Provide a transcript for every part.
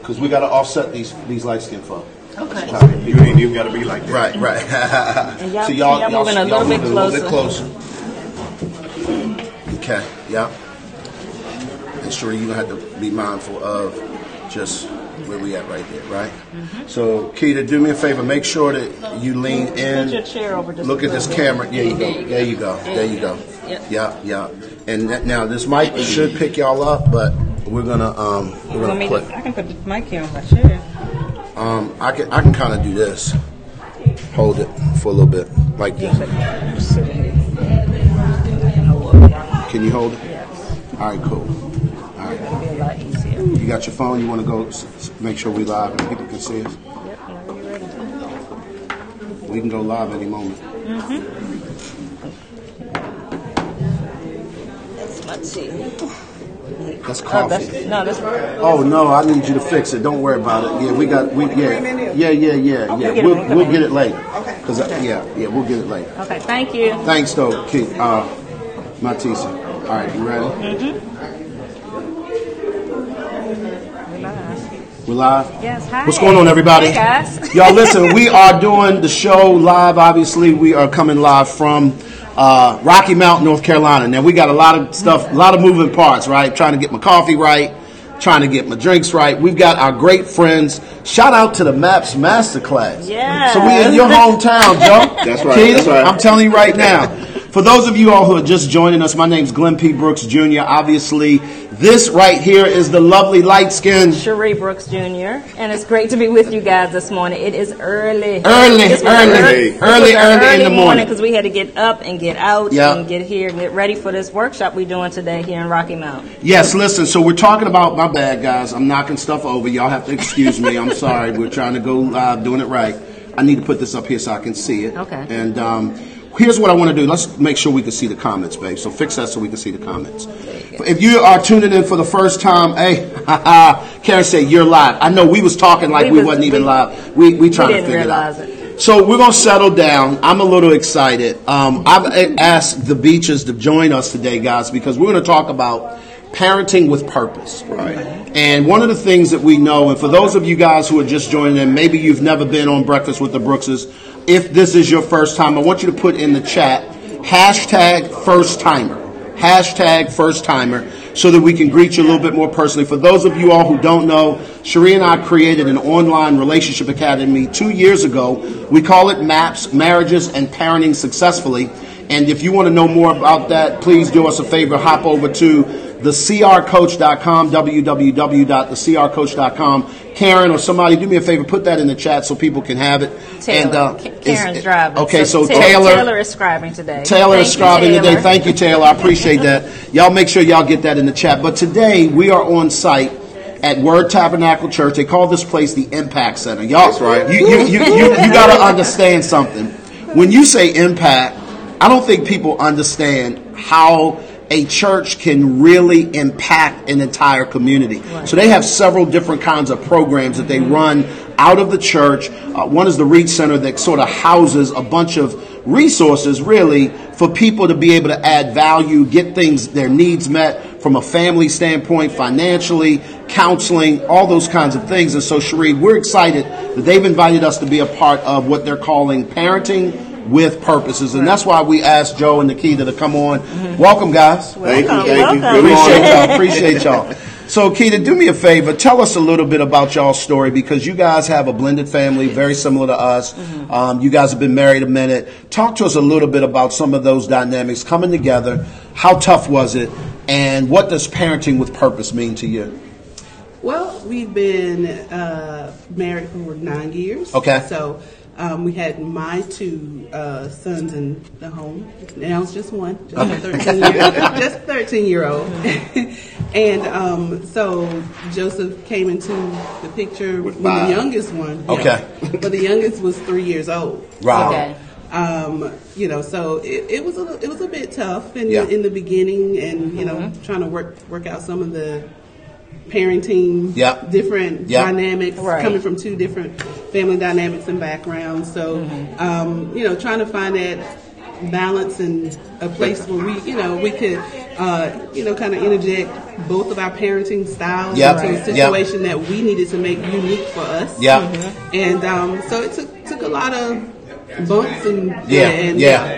because we got to offset these light skin folk. Okay. You ain't even got to be like that. Right. And y'all, So y'all moving a little bit closer. Okay, yeah. And sure, you're going to have to be mindful of just where we at right there, right? Mm-hmm. So, Keita, do me a favor. Make sure that you lean in. Put your chair over just look at this camera. There you go. Yep. Yeah. And now this mic should pick y'all up, but we're gonna play. I can put the mic here on my chair. I can kind of do this. Hold it for a little bit, like this. Can you hold it? Yes. All right, cool. All right. It'll be a lot easier. You got your phone? You want to go make sure we live and people can see us? Yep. Now you ready? We can go live any moment. That's my tea. That's coffee. That's. Oh no, I need you to fix it. Don't worry about it. Yeah, we'll get it later. Okay. Cause we'll get it later. Okay, thank you. Thanks though, Keith. Matisa. All right, you ready? We're live? Yes, hi. What's going on, everybody? Hey, guys. Y'all, listen, we are doing the show live. Obviously, we are coming live from Rocky Mount, North Carolina. Now, we got a lot of stuff, a lot of moving parts, right? Trying to get my coffee right, trying to get my drinks right. We've got our great friends. Shout out to the MAPS Masterclass. Yeah. So we in your hometown, Joe. That's right. Keith, That's right. I'm telling you right now. For those of you all who are just joining us, my name's Glenn P. Brooks Jr. Obviously, this right here is the lovely light-skinned Sheri Brooks Jr. And it's great to be with you guys this morning. It is early. Early in the morning. Because we had to get up and get out and get here and get ready for this workshop we're doing today here in Rocky Mount. Yes, listen, so we're talking about, my bad, guys. I'm knocking stuff over. Y'all have to excuse me. I'm sorry. We're trying to go live, doing it right. I need to put this up here so I can see it. Okay. And here's what I want to do. Let's make sure we can see the comments, babe. So fix that so we can see the comments. If you are tuning in for the first time, hey, Karen said you're live. I know we was talking like we wasn't even live. We trying to figure it out. So we're going to settle down. I'm a little excited. I've asked the Beaches to join us today, guys, because we're going to talk about parenting with purpose. Right. And one of the things that we know, and for those of you guys who are just joining in, maybe you've never been on Breakfast with the Brookses. If this is your first time, I want you to put in the chat, #first-timer. #first-timer, so that we can greet you a little bit more personally. For those of you all who don't know, Sheri and I created an online relationship academy 2 years ago. We call it MAPS, Marriages and Parenting Successfully. And if you want to know more about that, please do us a favor, hop over to thecrcoach.com, www.thecrcoach.com. Karen or somebody, do me a favor, put that in the chat so people can have it. Taylor. Karen's driving. Okay, so Taylor is scribing today. Taylor is scribing today. Thank you, Taylor. I appreciate that. Y'all make sure y'all get that in the chat. But today we are on site at Word Tabernacle Church. They call this place the Impact Center. Y'all, that's right. You got to understand something. When you say impact, I don't think people understand how a church can really impact an entire community. Right. So they have several different kinds of programs that they run out of the church. One is the Reach Center that sort of houses a bunch of resources, really, for people to be able to add value, get things, their needs met from a family standpoint, financially, counseling, all those kinds of things. And so, Sheri, we're excited that they've invited us to be a part of what they're calling parenting with purposes, and that's why we asked Joe and Nikita to come on. Welcome, guys. Thank you. Appreciate y'all. So, Keita, do me a favor. Tell us a little bit about y'all's story, because you guys have a blended family, very similar to us. You guys have been married a minute. Talk to us a little bit about some of those dynamics coming together. How tough was it, and what does parenting with purpose mean to you? Well, we've been married for 9 years. Okay. So we had my two sons in the home. Now it's just one, just a 13-year-old. And so Joseph came into the picture when the youngest one. Okay. But the youngest was 3 years old. Right. Okay. So it was a bit tough in the beginning, and trying to work out some of the parenting, different dynamics, coming from two different family dynamics and backgrounds. So, trying to find that balance and a place where we could, kind of interject both of our parenting styles into a situation that we needed to make unique for us. And so it took a lot of bumps and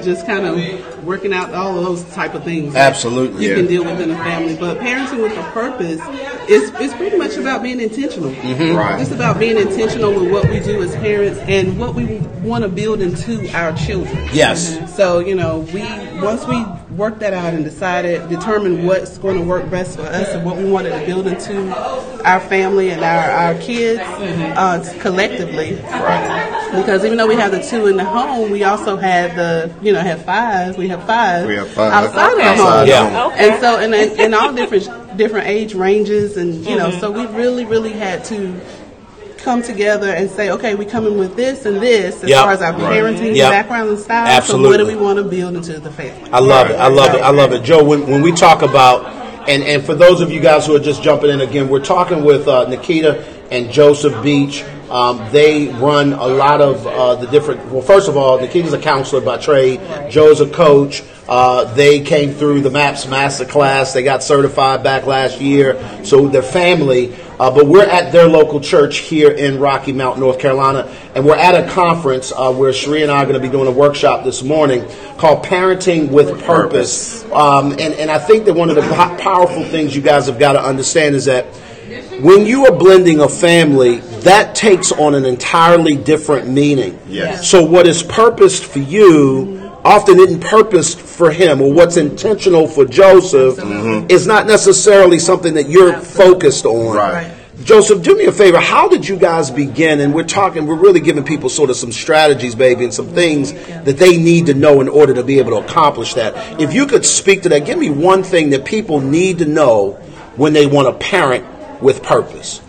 just kind of working out all of those type of things. Absolutely, you can deal with in a family. But parenting with a purpose is pretty much about being intentional. Right. It's about being intentional with what we do as parents and what we want to build into our children. Yes. So once we worked that out and determined what's going to work best for us and what we wanted to build into our family and our kids collectively. Right. Because even though we have the 2 in the home, we also have have 5. We have 5 outside of the home. Yeah. Okay. And so in all different age ranges, and so we really had to come together and say, okay, we come in with this and this as far as our parenting background and style. Absolutely. So what do we want to build into the family? I love it. I love it. Joe, when we talk about, and for those of you guys who are just jumping in again, we're talking with Nikita and Joseph Beach. They run a lot of the different, well, first of all, Nikita's a counselor by trade. Joe's a coach. They came through the MAPS Master Class. They got certified back last year. So they're family. But we're at their local church here in Rocky Mount, North Carolina. And we're at a conference where Sheri and I are going to be doing a workshop this morning called Parenting with Purpose. And I think that one of the powerful things you guys have got to understand is that when you are blending a family, that takes on an entirely different meaning. Yes. So what is purposed for you often isn't purposed for him, or what's intentional for Joseph is not necessarily something that you're focused on. Right. Joseph, do me a favor. How did you guys begin? And we're really giving people sort of some strategies, baby, and some things that they need to know in order to be able to accomplish that. If you could speak to that, give me one thing that people need to know when they want to parent with purpose.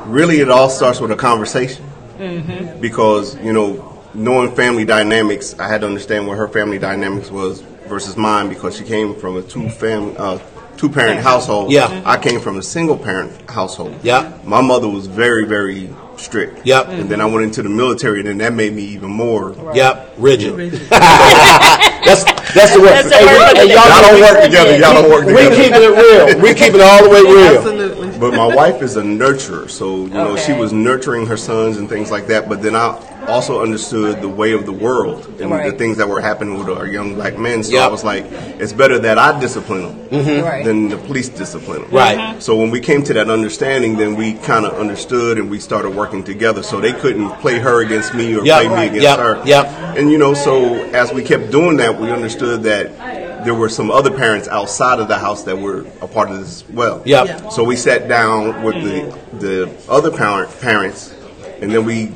Really, it all starts with a conversation. Because, knowing family dynamics, I had to understand what her family dynamics was versus mine, because she came from a two-parent household. Yeah. I came from a single-parent household. Yeah. My mother was very, very strict. Yep. And then I went into the military, and then that made me even more. Yep. Rigid. That's the word. Y'all don't work together. Y'all don't work together. We keeping it real. We keeping it all the way real. Absolutely. But my wife is a nurturer, so she was nurturing her sons and things like that. But then I also understood the way of the world and the things that were happening with our young black men. So I was like, it's better that I discipline them than the police discipline them. Right. So when we came to that understanding, then we kind of understood and we started working together. So they couldn't play her against me or play me against her. And so as we kept doing that, we understood that there were some other parents outside of the house that were a part of this as well. So we sat down with the other parents, and then we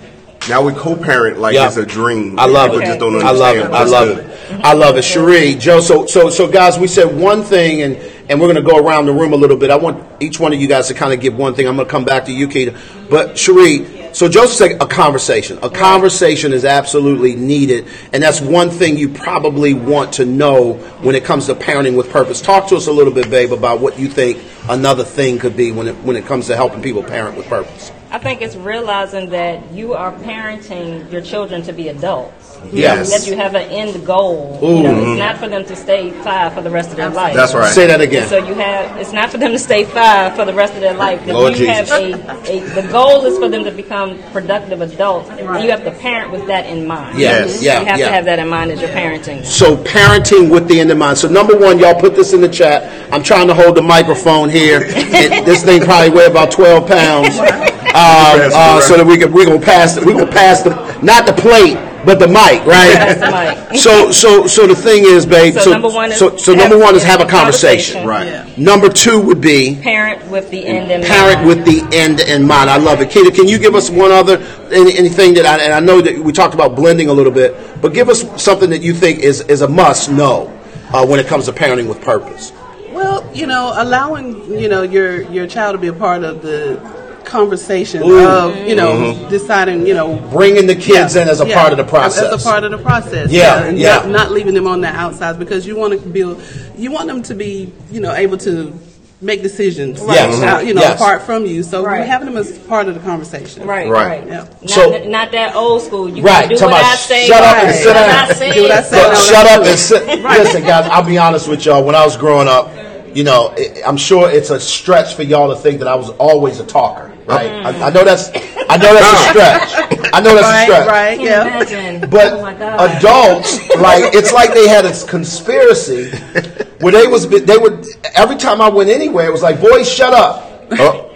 co-parent like it's a dream. I love People it. just don't understand. I love it. Sheri, Joe. So guys, we said one thing, and we're going to go around the room a little bit. I want each one of you guys to kind of give one thing. I'm going to come back to you, Keita. But Sheri, so Joseph said a conversation. A conversation is absolutely needed, and that's one thing you probably want to know when it comes to parenting with purpose. Talk to us a little bit, babe, about what you think another thing could be when it comes to helping people parent with purpose. I think it's realizing that you are parenting your children to be adults. Yes. That you have an end goal. It's not for them to stay 5 for the rest of their life. That's right. Say that again. So it's not for them to stay 5 for the rest of their life. Lord you Jesus. have the goal is for them to become productive adults. And you have to parent with that in mind. Yes. You have to have that in mind as you're parenting. So parenting with the end in mind. So number one, y'all put this in the chat. I'm trying to hold the microphone here. And this thing probably weighs about 12 pounds. So that we're gonna pass the not the plate, but the mic, right? That's the mic. So the thing is, babe. So number one is have a conversation. Right. Yeah. Number 2 would be parent with the end in mind. Parent with the end in mind. I love it. Keita, can you give us one other anything that I know that we talked about blending a little bit, but give us something that you think is a must know when it comes to parenting with purpose. Well, allowing your child to be a part of the conversation of deciding bringing the kids in as a part of the process. As a part of the process. Not leaving them on the outside, because you want them to be able to make decisions, yes. apart from you. So we're having them as part of the conversation. Right. Yeah. Not that old school. You right. do what I say. Shut up and sit down. Do what I say. Shut up and sit. Listen, guys, I'll be honest with y'all. When I was growing up, I'm sure it's a stretch for y'all to think that I was always a talker. Right? I know that's a stretch. I know that's a stretch. Right. Yeah. But adults, it's like they had a conspiracy where they would every time I went anywhere, it was like, boys, shut up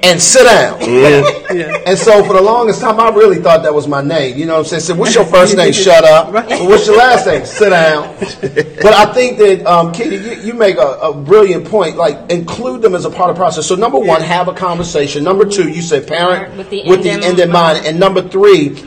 and sit down. And so for the longest time, I really thought that was my name. You know what I'm saying? So what's your first name? Shut up. What's your last name? Sit down. But I think that, Katie, you make a brilliant point. Like, include them as a part of the process. So number one, have a conversation. Number two, you said parent with the end in mind. And number three,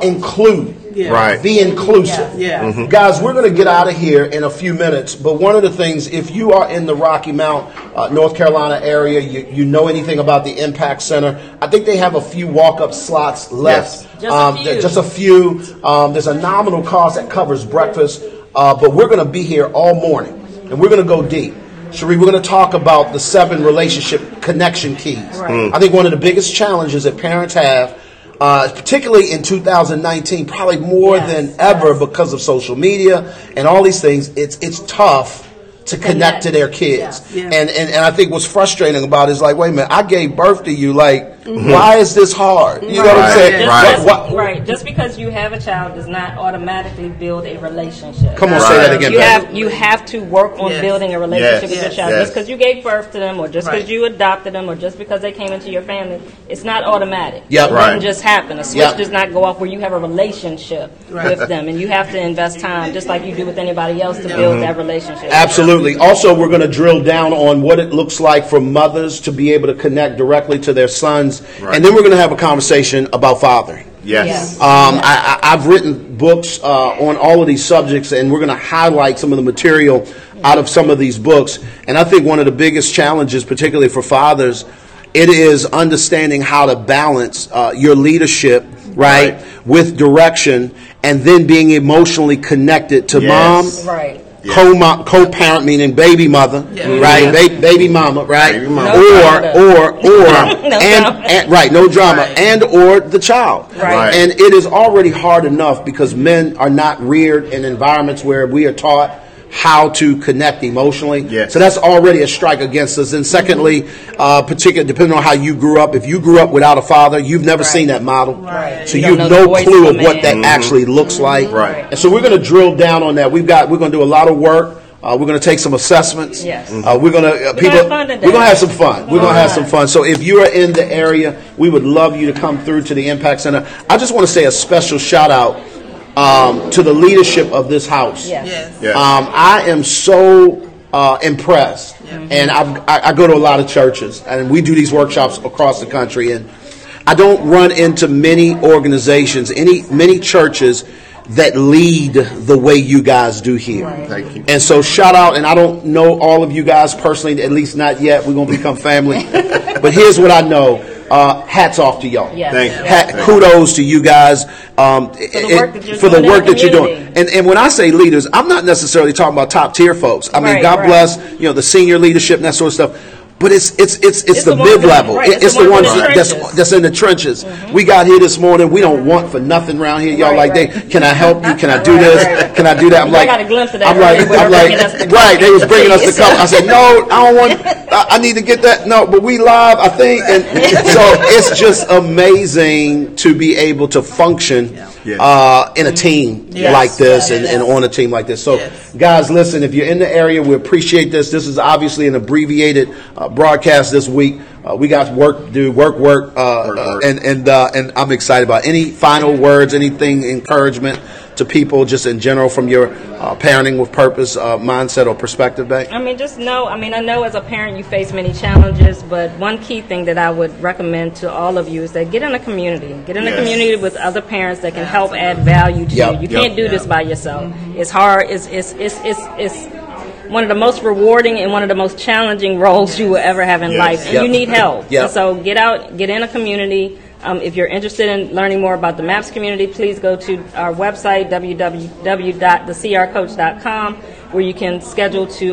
include. Yeah. Right. Be inclusive. Yeah. Mm-hmm. Guys, we're going to get out of here in a few minutes, but one of the things, if you are in the Rocky Mount, North Carolina area, you know anything about the Impact Center, I think they have a few walk-up slots left. Yes. Just a few. There's a nominal cost that covers breakfast, but we're going to be here all morning, and we're going to go deep. Sheri, we're going to talk about the 7 relationship connection keys. Right. I think one of the biggest challenges that parents have, particularly in 2019, probably more than ever because of social media and all these things, it's tough to connect to their kids. Yeah. And I think what's frustrating about it is like, wait a minute, I gave birth to you. Like, why is this hard? You know what I'm saying? Right. Just because you have a child does not automatically build a relationship. Come on, say that again. You have to work on building a relationship with your child. Just because you gave birth to them, or just because you adopted them, or just because they came into your family, it's not automatic. It doesn't just happen. A switch does not go off where you have a relationship with them, and you have to invest time, just like you do with anybody else, to build that relationship. Absolutely. Also, we're going to drill down on what it looks like for mothers to be able to connect directly to their sons. Right. And then we're going to have a conversation about fathering. Yes. I've written books on all of these subjects, and we're going to highlight some of the material out of some of these books. And I think one of the biggest challenges, particularly for fathers, it is understanding how to balance your leadership, right, with direction, and then being emotionally connected to mom. Right. Co-parent, meaning baby mother, right? Baby mama, right? Baby mama. No drama, and or the child. Right. And it is already hard enough because men are not reared in environments where we are taught how to connect emotionally. Yes. So that's already a strike against us. And secondly, particularly depending on how you grew up, if you grew up without a father, you've never seen that model. Right. So you have no clue of what that actually looks like. Right. And so we're going to drill down on that. We're going to do a lot of work. We're going to take some assessments. Yes. We're going to have some fun. We're going to have some fun. So if you are in the area, we would love you to come through to the Impact Center. I just want to say a special shout out to the leadership of this house. Yes. I am so impressed, and I go to a lot of churches, and we do these workshops across the country, and I don't run into many organizations, many churches that lead the way you guys do here. Right. Thank you. And so shout out, and I don't know all of you guys personally, at least not yet. We're going to become family. But here's what I know. Hats off to y'all. Yes. Thank you. Kudos to you guys for the work that you're doing. And when I say leaders, I'm not necessarily talking about top tier folks. I mean, God bless the senior leadership and that sort of stuff. But it's the mid level. It's the ones that's in the trenches. Mm-hmm. We got here this morning. We don't want for nothing around here. Y'all can I help you? Can I do this? Can I do that? I'm like, I got a glimpse of that. I'm like, they was bringing us the cup. I said, no, I don't want. I need to get that. No, but we live, I think, and so it's just amazing to be able to function in a team like this and on a team like this. So, guys, listen, if you're in the area, we appreciate this. This is obviously an abbreviated broadcast this week. We got work to do, work, and I'm excited about it. Any final words, anything, encouragement to people just in general from your parenting with purpose mindset or perspective, Bay? I know as a parent you face many challenges, but one key thing that I would recommend to all of you is that get in a community. Get in a community with other parents that can help add value to you. You can't do this by yourself. It's hard. It's one of the most rewarding and one of the most challenging roles you will ever have in life, and you need help. So get out, get in a community. If you're interested in learning more about the MAPS community, please go to our website, www.thecrcoach.com, where you can schedule to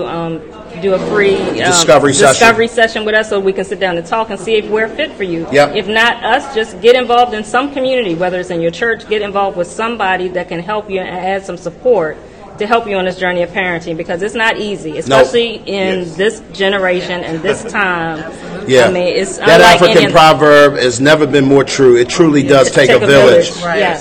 do a free discovery session with us, so we can sit down and talk and see if we're fit for you. Yep. If not us, just get involved in some community, whether it's in your church. Get involved with somebody that can help you and add some support to help you on this journey of parenting, because it's not easy, especially in this generation and this time. Yeah, I mean, it's that African proverb has never been more true. It truly does take a village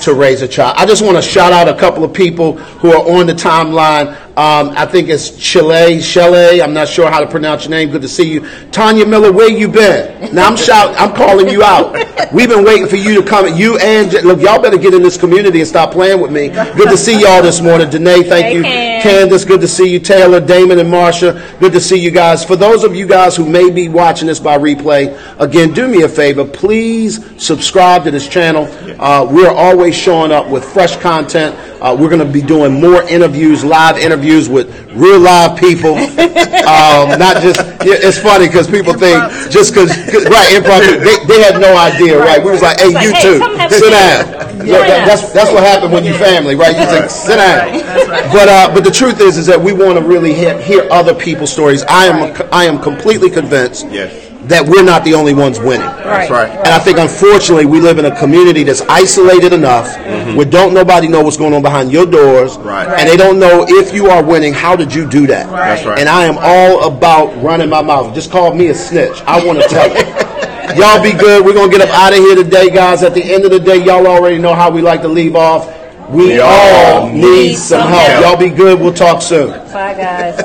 to raise a child. I just want to shout out a couple of people who are on the timeline. I think it's Shelley. I'm not sure how to pronounce your name. Good to see you. Tanya Miller, where you been? Now I'm calling you out. We've been waiting for you to come. You and look, y'all better get in this community and stop playing with me. Good to see y'all this morning. Danae, thank you. Candace, good to see you. Taylor, Damon, and Marsha, good to see you guys. For those of you guys who may be watching this by replay, again, do me a favor. Please subscribe to this channel. We're always showing up with fresh content. We're going to be doing more interviews, live interviews with real live people. Not just, it's funny because people think just because, right, improv, they had no idea, right? We was like, hey, you too, sit down. That's what happened when you're family, right? You think, sit down. But the truth is that we want to really hear other people's stories. I am completely convinced that we're not the only ones winning. That's right. And I think, unfortunately, we live in a community that's isolated enough where don't nobody know what's going on behind your doors, and they don't know if you are winning, how did you do that? That's right. And I am all about running my mouth. Just call me a snitch. I want to tell you. Y'all be good. We're going to get up out of here today, guys. At the end of the day, y'all already know how we like to leave off. We all need some help. Y'all be good. We'll talk soon. Bye, guys.